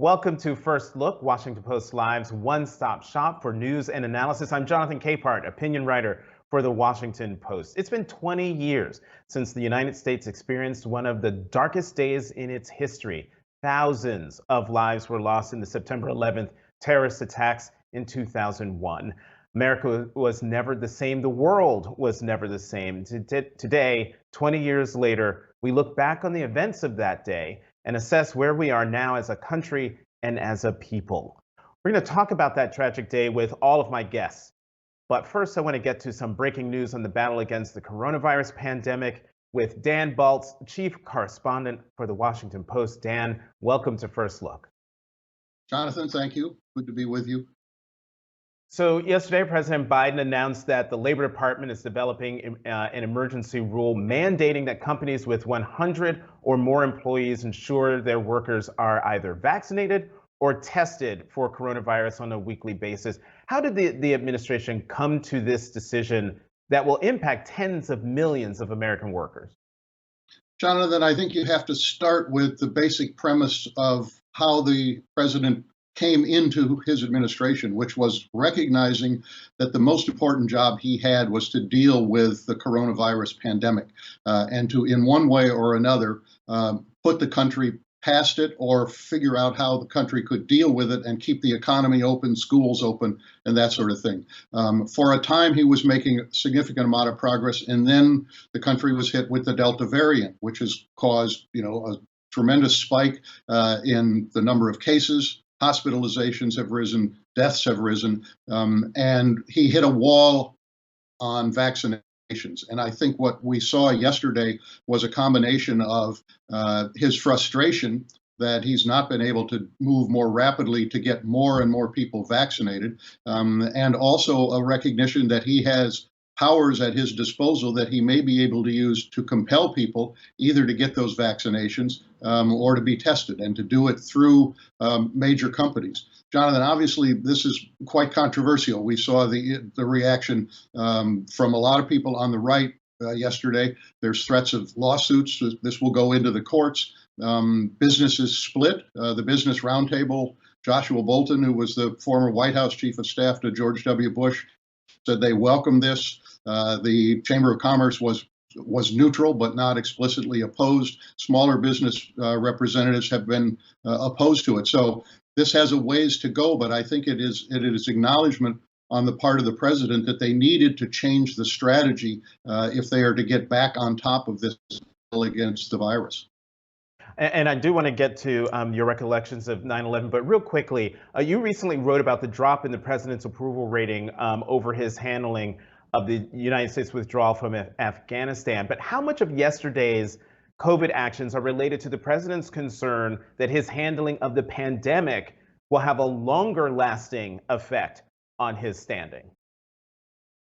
Welcome to First Look, Washington Post Live's one-stop shop for news and analysis. I'm Jonathan Capehart, opinion writer for the Washington Post. It's been 20 years since the United States experienced one of the darkest days in its history. Thousands of lives were lost in the September 11th terrorist attacks in 2001. America was never the same. The world was never the same. Today, 20 years later, we look back on the events of that day and assess where we are now as a country and as a people. We're going to talk about that tragic day with all of my guests. But first, I want to get to some breaking news on the battle against the coronavirus pandemic with Dan Balz, chief correspondent for the Washington Post. Dan, welcome to First Look. Jonathan, thank you. Good to be with you. So yesterday, President Biden announced that the Labor Department is developing an emergency rule mandating that companies with 100 or more employees ensure their workers are either vaccinated or tested for coronavirus on a weekly basis. How did the administration come to this decision that will impact tens of millions of American workers? Jonathan, I think you have to start with the basic premise of how the president came into his administration, which was recognizing that the most important job he had was to deal with the coronavirus pandemic and to, in one way or another, put the country past it or figure out how the country could deal with it and keep the economy open, schools open, and that sort of thing. For a time, he was making a significant amount of progress, and then the country was hit with the Delta variant, which has caused, a tremendous spike in the number of cases. Hospitalizations have risen, deaths have risen, and he hit a wall on vaccinations. And I think what we saw yesterday was a combination of his frustration that he's not been able to move more rapidly to get more and more people vaccinated, and also a recognition that he has powers at his disposal that he may be able to use to compel people either to get those vaccinations or to be tested, and to do it through major companies. Jonathan, obviously, this is quite controversial. We saw the reaction from a lot of people on the right yesterday. There's threats of lawsuits. This will go into the courts. Business is split. The Business Roundtable, Joshua Bolten, who was the former White House chief of staff to George W. Bush, said they welcomed this. The Chamber of Commerce was neutral, but not explicitly opposed. Smaller business representatives have been opposed to it. So this has a ways to go, but I think it is acknowledgement on the part of the president that they needed to change the strategy if they are to get back on top of this battle against the virus. And I do want to get to your recollections of 9/11, but real quickly, you recently wrote about the drop in the president's approval rating over his handling of the United States withdrawal from Afghanistan. But how much of yesterday's COVID actions are related to the president's concern that his handling of the pandemic will have a longer lasting effect on his standing?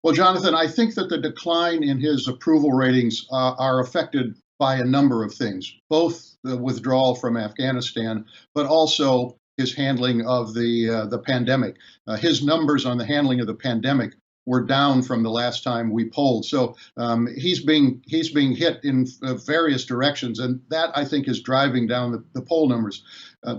Well, Jonathan, I think that the decline in his approval ratings are affected by a number of things, both the withdrawal from Afghanistan, but also his handling of the pandemic. His numbers on the handling of the pandemic were down from the last time we polled. So he's being hit in various directions, and that, I think, is driving down the poll numbers.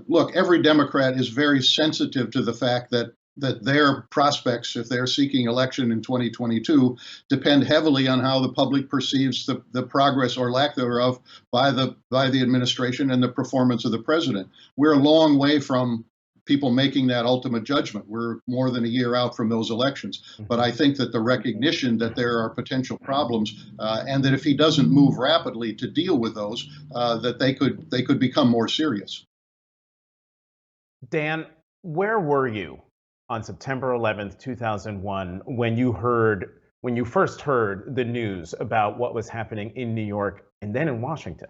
Look, every Democrat is very sensitive to the fact that their prospects, if they're seeking election in 2022, depend heavily on how the public perceives the progress or lack thereof by the administration and the performance of the president. We're a long way from people making that ultimate judgment. We're more than a year out from those elections. But I think that the recognition that there are potential problems and that if he doesn't move rapidly to deal with those, that they could become more serious. Dan, where were you on September 11th, 2001, when you first heard the news about what was happening in New York and then in Washington?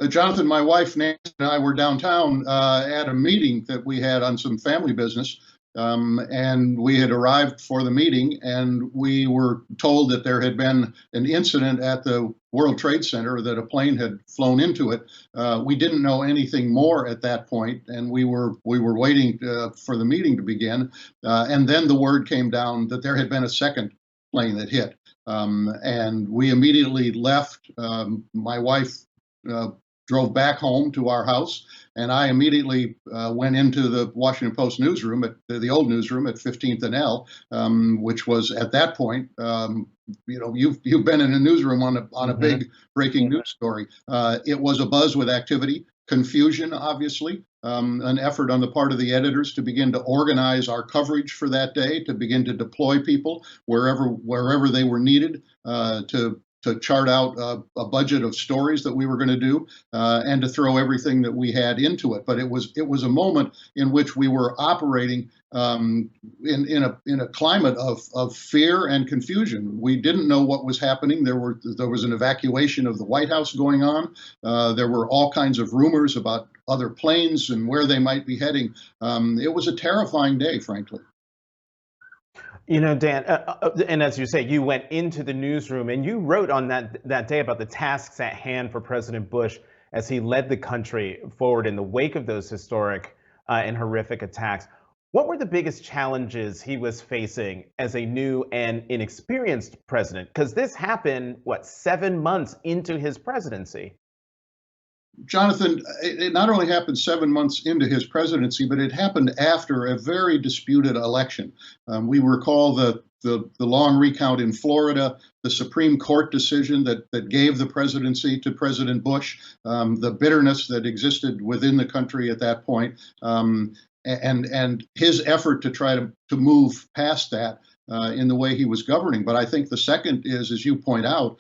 Jonathan, my wife Nancy and I were downtown at a meeting that we had on some family business, and we had arrived for the meeting, and we were told that there had been an incident at the World Trade Center, that a plane had flown into it. We didn't know anything more at that point, and we were waiting for the meeting to begin, and then the word came down that there had been a second plane that hit, and we immediately left. My wife drove back home to our house, and I immediately went into the Washington Post newsroom, at the old newsroom at 15th and L, which was at that point, you've been in a newsroom on a big breaking news story. It was abuzz with activity, confusion, obviously, an effort on the part of the editors to begin to organize our coverage for that day, to begin to deploy people wherever they were needed, to chart out a budget of stories that we were going to do, and to throw everything that we had into it. But it was a moment in which we were operating in a climate of fear and confusion. We didn't know what was happening. There was an evacuation of the White House going on. There were all kinds of rumors about other planes and where they might be heading. It was a terrifying day, frankly. Dan, and as you say, you went into the newsroom and you wrote on that day about the tasks at hand for President Bush as he led the country forward in the wake of those historic and horrific attacks. What were the biggest challenges he was facing as a new and inexperienced president? Because this happened, 7 months into his presidency? Jonathan, it not only happened 7 months into his presidency, but it happened after a very disputed election. We recall the long recount in Florida, the Supreme Court decision that gave the presidency to President Bush, the bitterness that existed within the country at that point, and his effort to try to move past that in the way he was governing. But I think the second is, as you point out,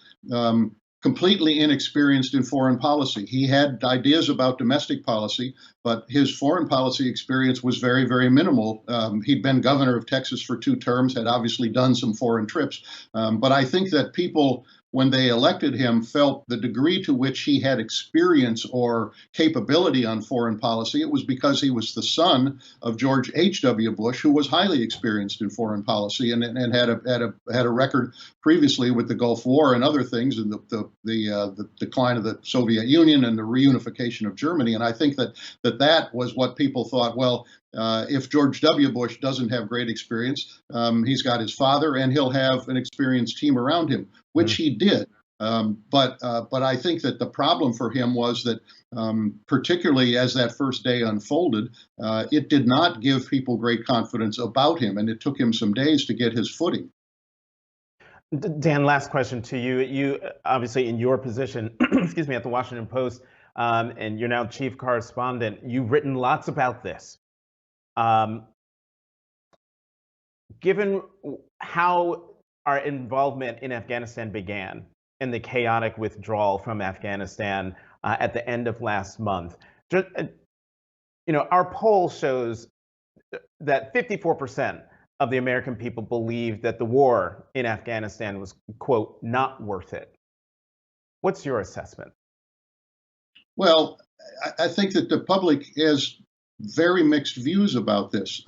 completely inexperienced in foreign policy. He had ideas about domestic policy, but his foreign policy experience was very, very minimal. He'd been governor of Texas for 2 terms, had obviously done some foreign trips. But I think that people, when they elected him, felt the degree to which he had experience or capability on foreign policy. It was because he was the son of George H.W. Bush, who was highly experienced in foreign policy and had a record previously with the Gulf War and other things, and the decline of the Soviet Union and the reunification of Germany. And I think that was what people thought. Well, if George W. Bush doesn't have great experience, he's got his father, and he'll have an experienced team around him, which he did. But I think that the problem for him was that, particularly as that first day unfolded, it did not give people great confidence about him, and it took him some days to get his footing. Dan, last question to you. You obviously, in your position, excuse me, at the Washington Post, and you're now chief correspondent, you've written lots about this. Given how our involvement in Afghanistan began and the chaotic withdrawal from Afghanistan at the end of last month, our poll shows that 54% of the American people believe that the war in Afghanistan was, quote, not worth it. What's your assessment? Well, I think that the public has very mixed views about this.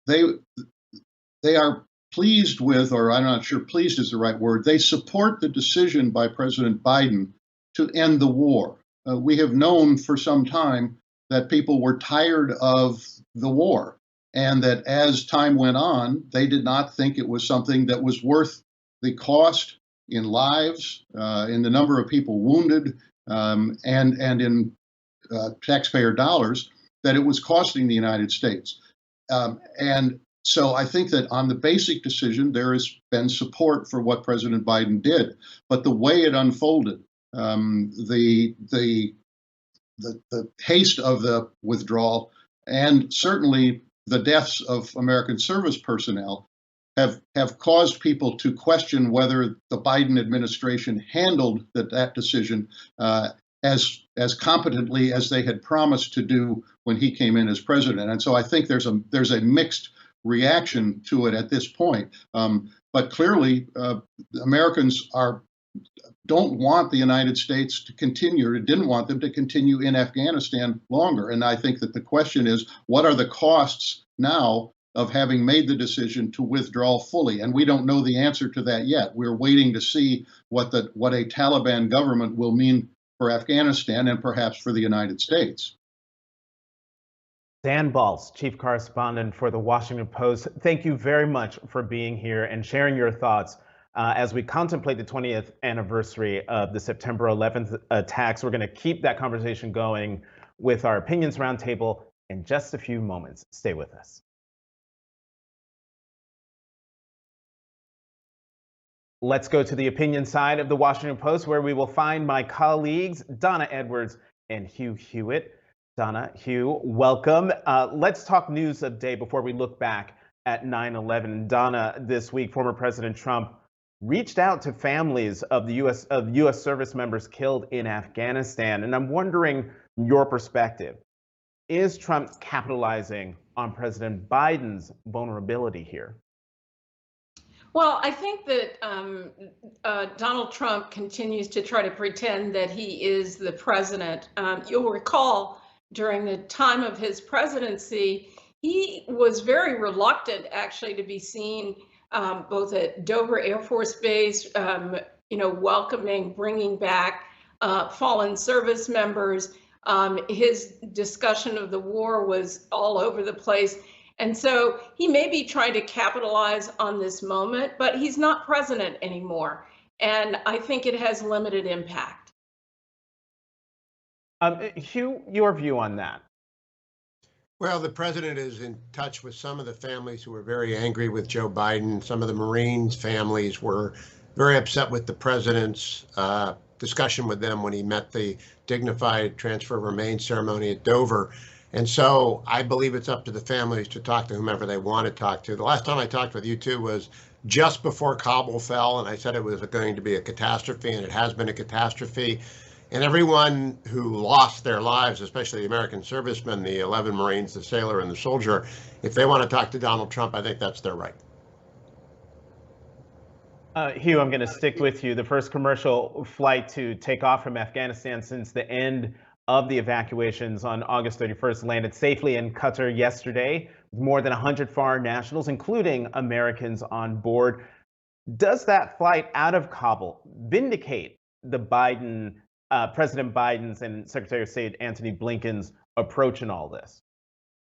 They are pleased with, or I'm not sure pleased is the right word, they support the decision by President Biden to end the war. We have known for some time that people were tired of the war, and that as time went on, they did not think it was something that was worth the cost in lives, in the number of people wounded, and in taxpayer dollars that it was costing the United States. And so I think that on the basic decision, there has been support for what President Biden did. But the way it unfolded, the haste of the withdrawal, and certainly the deaths of American service personnel have caused people to question whether the Biden administration handled that decision as competently as they had promised to do when he came in as president. And so I think there's a mixed reaction to it at this point. But clearly, Americans don't want the United States to continue, or didn't want them to continue in Afghanistan longer. And I think that the question is, what are the costs now of having made the decision to withdraw fully? And we don't know the answer to that yet. We're waiting to see what a Taliban government will mean for Afghanistan and perhaps for the United States. Dan Balz, chief correspondent for the Washington Post, thank you very much for being here and sharing your thoughts as we contemplate the 20th anniversary of the September 11th attacks. We're going to keep that conversation going with our Opinions Roundtable in just a few moments. Stay with us. Let's go to the opinion side of the Washington Post, where we will find my colleagues, Donna Edwards and Hugh Hewitt. Donna, Hugh, welcome. Let's talk news of the day before we look back at 9/11. Donna, this week, former President Trump reached out to families of the U.S. service members killed in Afghanistan. And I'm wondering your perspective. Is Trump capitalizing on President Biden's vulnerability here? Well, I think that Donald Trump continues to try to pretend that he is the president. You'll recall during the time of his presidency, he was very reluctant actually to be seen both at Dover Air Force Base, welcoming, bringing back fallen service members. His discussion of the war was all over the place. And so he may be trying to capitalize on this moment, but he's not president anymore. And I think it has limited impact. Hugh, your view on that? Well, the president is in touch with some of the families who were very angry with Joe Biden. Some of the Marines families were very upset with the president's discussion with them when he met the dignified transfer of remains ceremony at Dover. And so I believe it's up to the families to talk to whomever they want to talk to. The last time I talked with you two was just before Kabul fell, and I said it was going to be a catastrophe, and it has been a catastrophe. And everyone who lost their lives, especially the American servicemen, the 11 Marines, the sailor, and the soldier, if they want to talk to Donald Trump, I think that's their right. Hugh, I'm going to stick with you. The first commercial flight to take off from Afghanistan since the end of the evacuations on August 31st landed safely in Qatar yesterday, with more than 100 foreign nationals, including Americans, on board. Does that flight out of Kabul vindicate the President Biden's and Secretary of State Antony Blinken's approach in all this?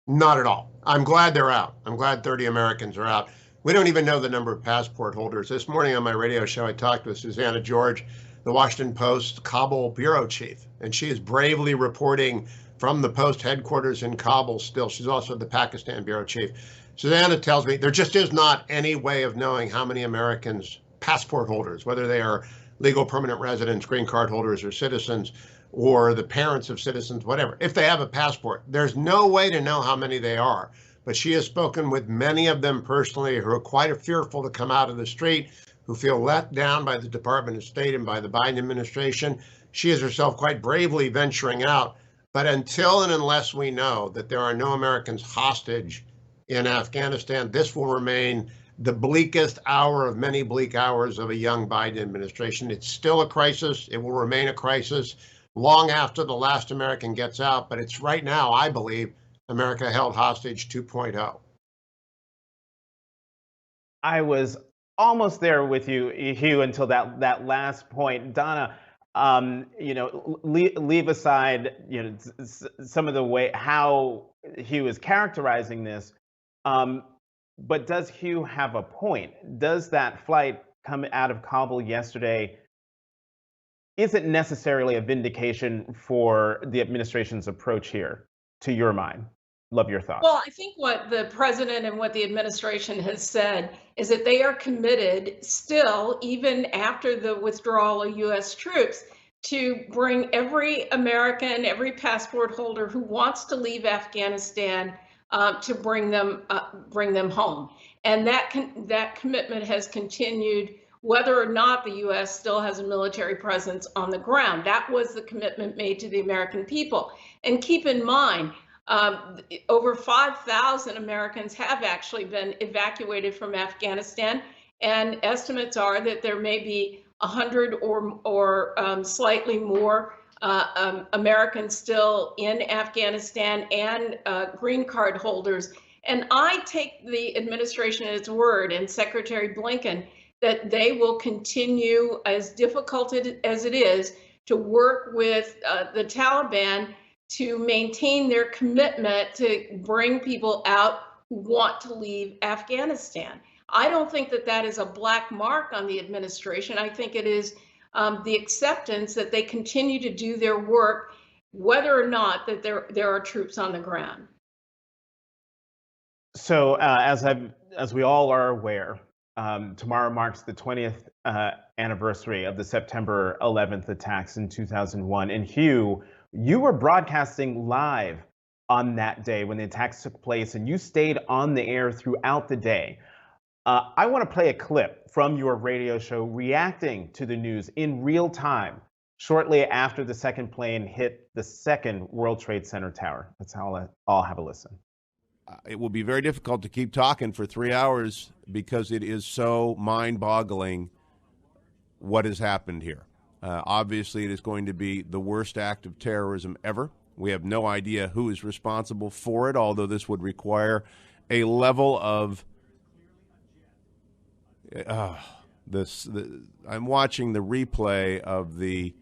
Not at all. I'm glad they're out. I'm glad 30 Americans are out. We don't even know the number of passport holders. This morning on my radio show, I talked with Susanna George, the Washington Post Kabul bureau chief, and she is bravely reporting from the Post headquarters in Kabul still. She's also the Pakistan bureau chief. Susanna tells me there just is not any way of knowing how many Americans, passport holders, whether they are legal permanent residents, green card holders, or citizens, or the parents of citizens, whatever. If they have a passport, there's no way to know how many they are. But she has spoken with many of them personally who are quite fearful to come out of the street, who feel let down by the Department of State and by the Biden administration. She is herself quite bravely venturing out. But until and unless we know that there are no Americans hostage in Afghanistan, this will remain the bleakest hour of many bleak hours of a young Biden administration. It's still a crisis. It will remain a crisis long after the last American gets out. But it's right now, I believe, America held hostage 2.0. I was almost there with you, Hugh, until that last point. Donna, leave aside, some of the way how Hugh is characterizing this. But does Hugh have a point? Does that flight come out of Kabul yesterday, isn't necessarily a vindication for the administration's approach here, to your mind? Love your thoughts. Well, I think what the president and what the administration has said is that they are committed still, even after the withdrawal of U.S. troops, to bring every American, every passport holder who wants to leave Afghanistan to bring them home. And that commitment has continued whether or not the U.S. still has a military presence on the ground. That was the commitment made to the American people. And keep in mind, over 5,000 Americans have actually been evacuated from Afghanistan, and estimates are that there may be 100 or slightly more Americans still in Afghanistan and green card holders. And I take the administration at its word, and Secretary Blinken, that they will continue, as difficult as it is, to work with the Taliban to maintain their commitment to bring people out who want to leave Afghanistan. I don't think that that is a black mark on the administration. I think it is the acceptance that they continue to do their work, whether or not that there are troops on the ground. So, as we all are aware, tomorrow marks the 20th anniversary of the September 11th attacks in 2001. And Hugh, you were broadcasting live on that day when the attacks took place, and you stayed on the air throughout the day. I want to play a clip from your radio show reacting to the news in real time shortly after the second plane hit the second World Trade Center tower. Let's all have a listen. It will be very difficult to keep talking for 3 hours because it is so mind-boggling what has happened here. Obviously, it is going to be the worst act of terrorism ever. We have no idea who is responsible for it, although this would require a level of I'm watching the replay of the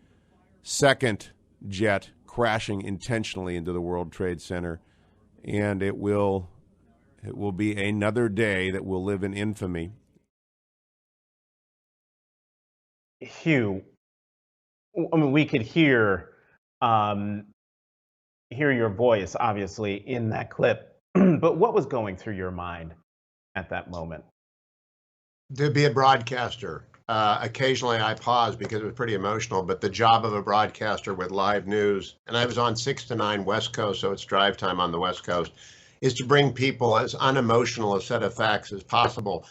second jet crashing intentionally into the World Trade Center, and it will be another day that will live in infamy. Hugh, I mean, we could hear your voice, obviously, in that clip, but what was going through your mind at that moment? To be a broadcaster, occasionally I pause because it was pretty emotional, but the job of a broadcaster with live news, and I was on 6 to 9 West Coast, so it's drive time on the West Coast, is to bring people as unemotional a set of facts as possible.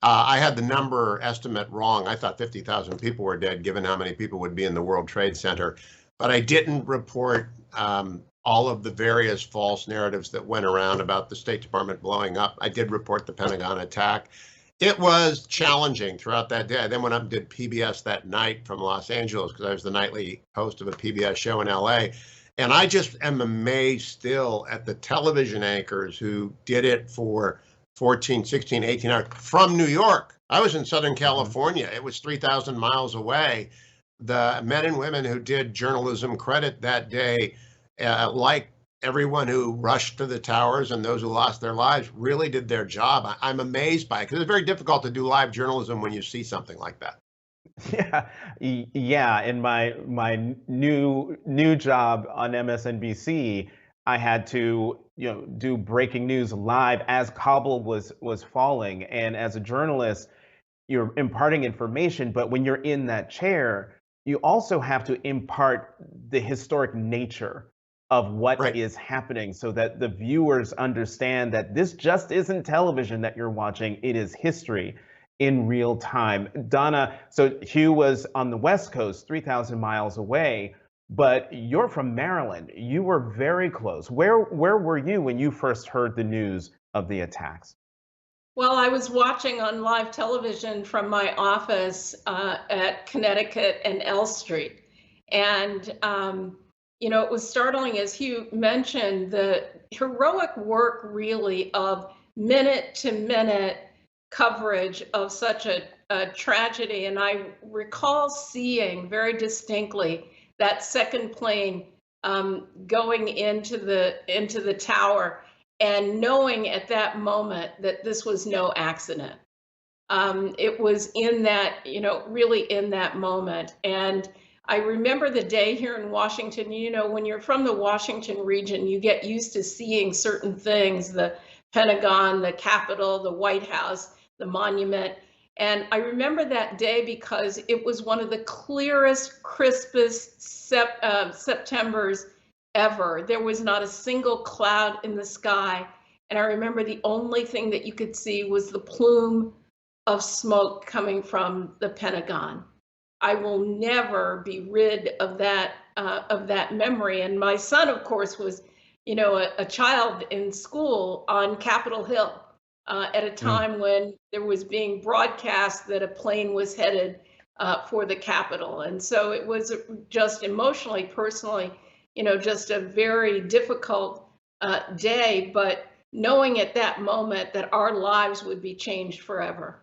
I had the number estimate wrong. I thought 50,000 people were dead, given how many people would be in the World Trade Center. But I didn't report all of the various false narratives that went around about the State Department blowing up. I did report the Pentagon attack. It was challenging throughout that day. I then went up and did PBS that night from Los Angeles because I was the nightly host of a PBS show in LA. And I just am amazed still at the television anchors who did it for 14, 16, 18 hours from New York. I was in Southern California. It was 3,000 miles away. The men and women who did journalism credit that day, like everyone who rushed to the towers and those who lost their lives, really did their job. I'm amazed by it because it's very difficult to do live journalism when you see something like that. Yeah. In my new job on MSNBC, I had to do breaking news live as Kabul was falling, and as a journalist, you're imparting information, but when you're in that chair, you also have to impart the historic nature of what is happening so that the viewers understand that this just isn't television that you're watching, it is history in real time. Donna, so Hugh was on the West Coast, 3,000 miles away, but you're from Maryland. You were very close. Where were you when you first heard the news of the attacks? Well, I was watching on live television from my office at Connecticut and L Street. And it was startling, as Hugh mentioned, the heroic work really of minute-to-minute coverage of such a tragedy. And I recall seeing very distinctly that second plane going into the tower and knowing at that moment that this was no accident. It was in that, really in that moment. And I remember the day here in Washington, when you're from the Washington region, you get used to seeing certain things, the Pentagon, the Capitol, the White House, the monument. And I remember that day because it was one of the clearest, crispest Septembers ever. There was not a single cloud in the sky. And I remember the only thing that you could see was the plume of smoke coming from the Pentagon. I will never be rid of that memory. And my son, of course, was, a child in school on Capitol Hill at a time when there was being broadcast that a plane was headed for the Capitol. And so it was just emotionally, personally, just a very difficult day, but knowing at that moment that our lives would be changed forever.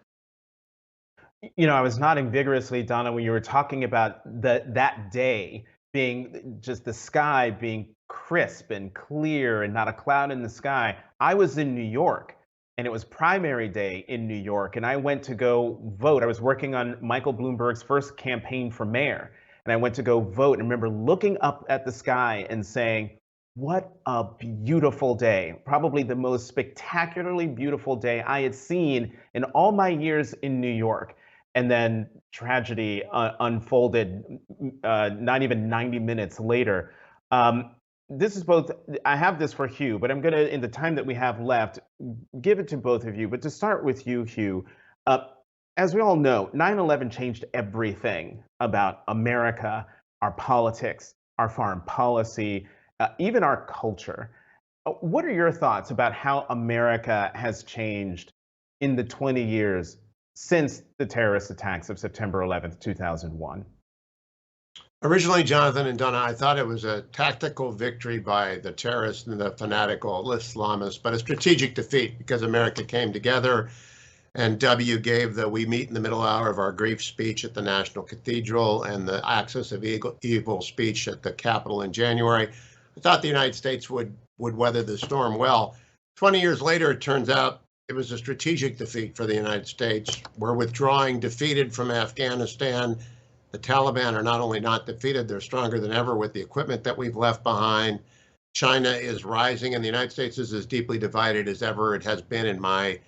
I was nodding vigorously, Donna, when you were talking about that day being just the sky being crisp and clear and not a cloud in the sky. I was in New York and it was primary day in New York, and I went to go vote. I was working on Michael Bloomberg's first campaign for mayor, and I went to go vote and remember looking up at the sky and saying, what a beautiful day. Probably the most spectacularly beautiful day I had seen in all my years in New York. And then tragedy unfolded not even 90 minutes later. This is both, I have this for Hugh, but I'm going to, in the time that we have left, give it to both of you. But to start with you, Hugh, as we all know, 9/11 changed everything about America, our politics, our foreign policy, even our culture. What are your thoughts about how America has changed in the 20 years since the terrorist attacks of September 11th, 2001? Originally, Jonathan and Donna, I thought it was a tactical victory by the terrorists and the fanatical Islamists, but a strategic defeat because America came together. And W gave the "We Meet in the Middle Hour of Our Grief" speech at the National Cathedral and the "Axis of Evil" speech at the Capitol in January. I thought the United States would weather the storm well. 20 years later, it turns out it was a strategic defeat for the United States. We're withdrawing, defeated from Afghanistan. The Taliban are not only not defeated, they're stronger than ever with the equipment that we've left behind. China is rising, and the United States is as deeply divided as ever it has been in my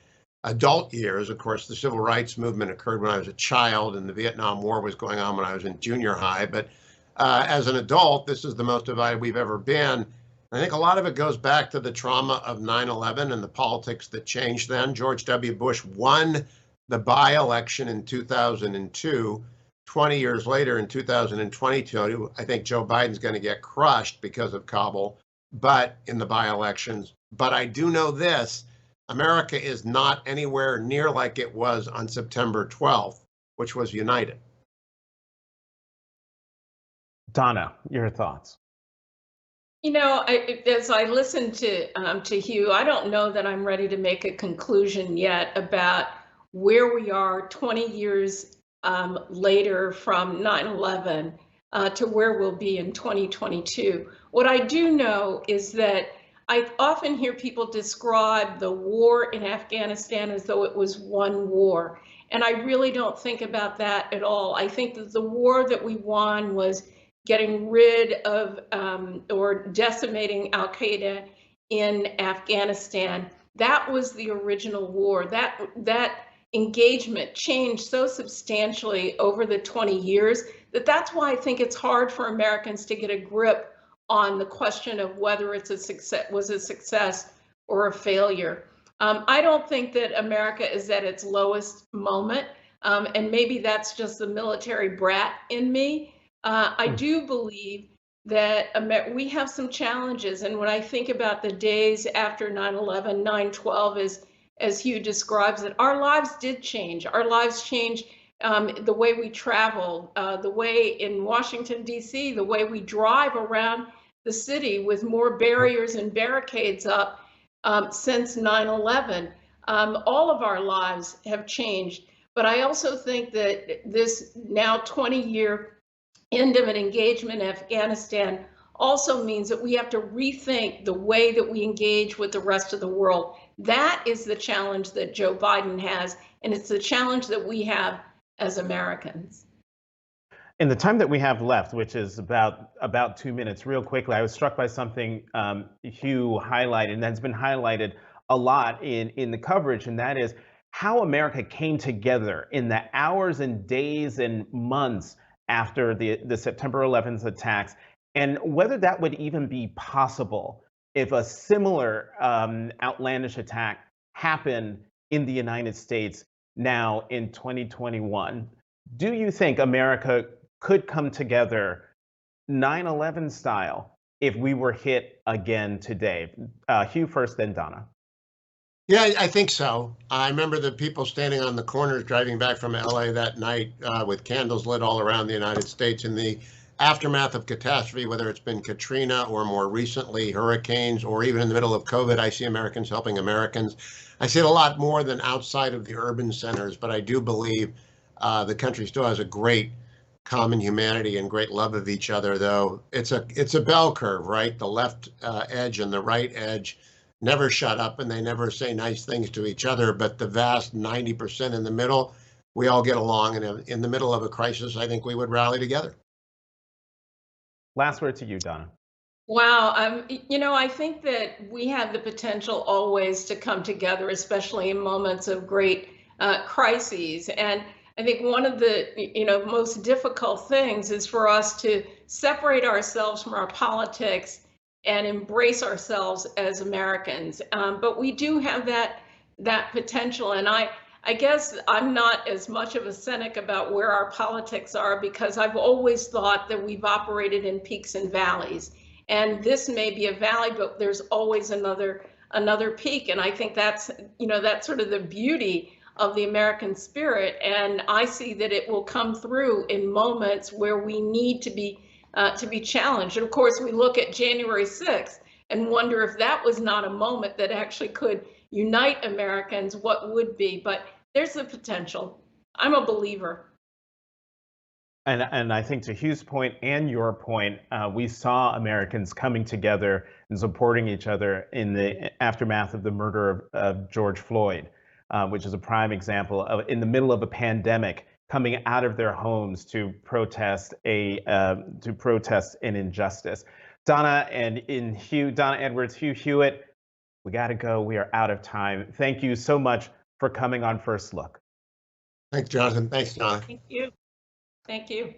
adult years. Of course, the civil rights movement occurred when I was a child, and the Vietnam War was going on when I was in junior high. But as an adult, this is the most divided we've ever been. I think a lot of it goes back to the trauma of 9/11 and the politics that changed then. George W. Bush won the by-election in 2002. 20 years later, in 2022, I think Joe Biden's going to get crushed because of Kabul, but in the by-elections. But I do know this, America is not anywhere near like it was on September 12th, which was united. Donna, your thoughts? You know, as I listen to Hugh, I don't know that I'm ready to make a conclusion yet about where we are 20 years later from 9/11 to where we'll be in 2022. What I do know is that I often hear people describe the war in Afghanistan as though it was one war. And I really don't think about that at all. I think that the war that we won was getting rid of or decimating Al-Qaeda in Afghanistan. That was the original war. That engagement changed so substantially over the 20 years that's why I think it's hard for Americans to get a grip on the question of whether it's was a success or a failure. I don't think that America is at its lowest moment, and maybe that's just the military brat in me. I do believe that we have some challenges, and when I think about the days after 9/11, 9/12, as Hugh describes it, our lives did change. Our lives changed. The way we travel, the way in Washington, D.C., the way we drive around the city with more barriers and barricades up since 9/11. All of our lives have changed. But I also think that this now 20-year end of an engagement in Afghanistan also means that we have to rethink the way that we engage with the rest of the world. That is the challenge that Joe Biden has, and it's the challenge that we have as Americans. In the time that we have left, which is about 2 minutes, real quickly, I was struck by something Hugh highlighted, and that's been highlighted a lot in the coverage, and that is how America came together in the hours and days and months after the September 11th attacks, and whether that would even be possible if a similar outlandish attack happened in the United States now in 2021. Do you think America could come together 9/11 style if we were hit again today? Hugh first, then Donna. Yeah, I think so. I remember the people standing on the corners driving back from LA that night with candles lit all around the United States in the aftermath of catastrophe, whether it's been Katrina or more recently hurricanes, or even in the middle of COVID. I see Americans helping Americans. I see it a lot more than outside of the urban centers, but I do believe the country still has a great common humanity and great love of each other, though it's a bell curve, right? The left edge and the right edge never shut up and they never say nice things to each other, but the vast 90% in the middle, we all get along. And in the middle of a crisis, I think we would rally together. Last word to you, Donna. Wow. I think that we have the potential always to come together, especially in moments of great crises. And I think one of the most difficult things is for us to separate ourselves from our politics and embrace ourselves as Americans. But we do have that potential. And I guess I'm not as much of a cynic about where our politics are, because I've always thought that we've operated in peaks and valleys. And this may be a valley, but there's always another peak. And I think that's sort of the beauty of the American spirit. And I see that it will come through in moments where we need to be challenged. And of course, we look at January 6th and wonder if that was not a moment that actually could unite Americans, what would be? But there's the potential. I'm a believer. And I think to Hugh's point and your point, we saw Americans coming together and supporting each other in the aftermath of the murder of George Floyd, which is a prime example of, in the middle of a pandemic, coming out of their homes to protest an injustice. Donna Edwards, Hugh Hewitt, we got to go. We are out of time. Thank you so much for coming on First Look. Thanks, Jonathan. Thanks, Donna. Thank you. Thank you.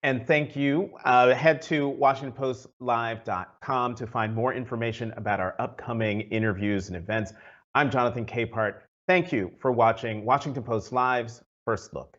And thank you. Head to WashingtonPostLive.com to find more information about our upcoming interviews and events. I'm Jonathan Capehart. Thank you for watching Washington Post Live's First Look.